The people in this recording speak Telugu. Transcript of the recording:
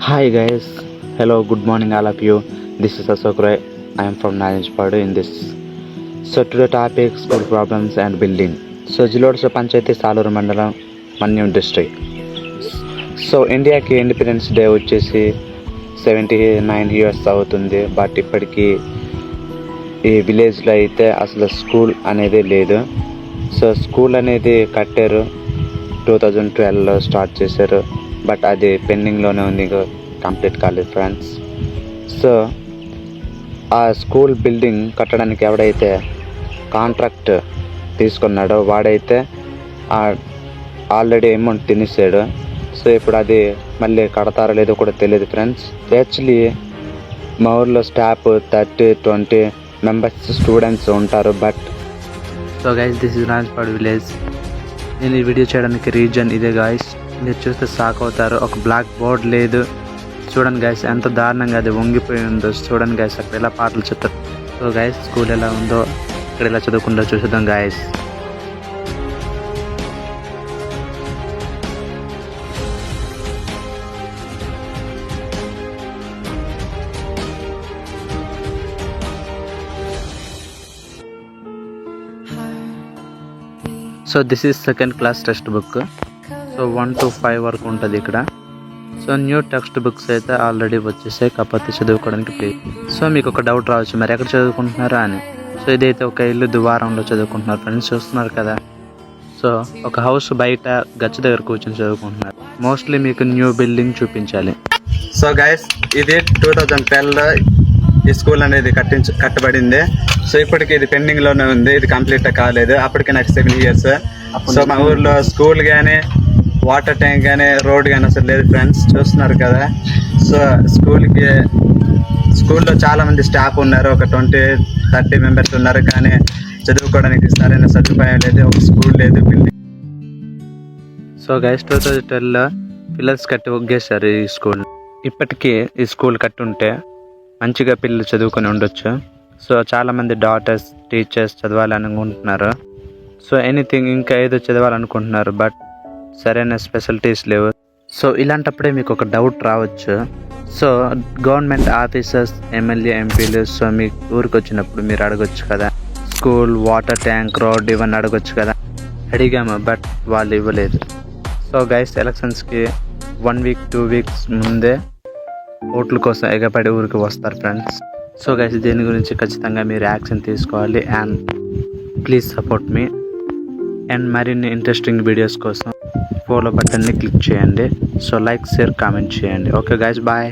Hi guys, hello, good morning all of you. This is Ashok Roy. I am from Naranjpadu in this. So today topic school problems and building. So Jilodsa Panchayati Salur Mandalam, Manyam district. So ఇండియాకి ఇండిపెండెన్స్ డే వచ్చేసి 79 ఇయర్స్ అవుతుంది. బట్ ఇప్పటికీ ఈ విలేజ్లో అయితే అసలు స్కూల్ అనేది లేదు. సో స్కూల్ అనేది కట్టారు 2012లో స్టార్ట్ చేశారు. బట్ అది పెండింగ్లోనే ఉంది, కంప్లీట్ కాలేదు ఫ్రెండ్స్. సో ఆ స్కూల్ బిల్డింగ్ కట్టడానికి ఎవడైతే కాంట్రాక్ట్ తీసుకున్నాడో వాడైతే ఆల్రెడీ అమౌంట్ తినేసాడు. సో ఇప్పుడు అది మళ్ళీ కడతారో లేదో కూడా తెలియదు ఫ్రెండ్స్. యాక్చువల్లీ మా ఊర్లో స్టాఫ్ 30-20 మెంబర్స్ స్టూడెంట్స్ ఉంటారు. But so guys, this is Narayanapadu village. నేను ఈ వీడియో చేయడానికి రీజన్ ఇదే గాయస్. మీరు చూస్తే షాక్ అవుతారు. ఒక బ్లాక్ బోర్డ్ లేదు. చూడండి గైస్, ఎంత దారుణంగా అది వంగిపోయి ఉందో. చూడండి గైస్, అక్కడ ఎలా పాటలు చెప్తారు. సో గైస్, స్కూల్ ఎలా ఉందో, ఇక్కడ ఎలా చదువుకుందో చూసేద్దాం guys. So this is second class text book. So 1 to 5 వరకు ఉంటుంది ఇక్కడ. సో న్యూ టెక్స్ట్ బుక్స్ అయితే ఆల్రెడీ వచ్చేసాయి, కాకపోతే చదువుకోవడానికి ప్లీజ్. సో మీకు ఒక డౌట్ రావచ్చు, మరి ఎక్కడ చదువుకుంటున్నారా అని. సో ఇదైతే ఒక ఇల్లు ద్వారంలో చదువుకుంటున్నారు ఫ్రెండ్స్, చూస్తున్నారు కదా. సో ఒక హౌస్ బయట గచ్చ దగ్గర కూర్చొని చదువుకుంటున్నారు. మోస్ట్లీ మీకు న్యూ బిల్డింగ్ చూపించాలి. సో గైస్, ఇది 2012లో ఈ స్కూల్ అనేది కట్టబడింది. సో ఇప్పటికి ఇది పెండింగ్లోనే ఉంది, ఇది కంప్లీట్ కాలేదు. అప్పటికి నాకు 7 years. సో మా ఊర్లో స్కూల్ కానీ, వాటర్ ట్యాంక్ కానీ, రోడ్ కానీ అసలు లేదు ఫ్రెండ్స్, చూస్తున్నారు కదా. సో స్కూల్లో చాలా మంది స్టాఫ్ ఉన్నారు, ఒక 20-30 మెంబర్స్ ఉన్నారు. కానీ చదువుకోవడానికి సరైన సదుపాయం లేదు, ఒక స్కూల్ లేదు, బిల్డింగ్. సో గైస్, 2012లో పిల్లర్స్ కట్టి ఒగ్గేశారు ఈ స్కూల్. ఇప్పటికీ ఈ స్కూల్ కట్టి ఉంటే మంచిగా పిల్లలు చదువుకొని ఉండొచ్చు. సో చాలామంది డాక్టర్స్, టీచర్స్ చదవాలనుకుంటున్నారు. సో ఎనీథింగ్ ఇంకా ఏదో చదవాలనుకుంటున్నారు. బట్ సరైన స్పెషాలిటీస్ లేవు. సో ఇలాంటప్పుడే మీకు ఒక డౌట్ రావచ్చు. సో గవర్నమెంట్ ఆఫీసర్స్, ఎమ్మెల్యే, ఎంపీలు సో మీ ఊరికి వచ్చినప్పుడు మీరు అడగొచ్చు కదా, స్కూల్, వాటర్ ట్యాంక్, రోడ్ ఇవన్నీ అడగొచ్చు కదా. అడిగాము, బట్ వాళ్ళు ఇవ్వలేదు. సో గైస్, ఎలక్షన్స్కి 1 week 2 weeks ముందే ఓట్ల కోసం ఎగపడి ఊరికి వస్తారు ఫ్రెండ్స్. సో గైస్, దీని గురించి ఖచ్చితంగా మీరు యాక్షన్ తీసుకోవాలి. And please support me. And మరిన్ని ఇంట్రెస్టింగ్ వీడియోస్ కోసం ఫాలో బటన్ని క్లిక్ చేయండి. సో లైక్, షేర్, కామెంట్ చేయండి. Okay guys, bye.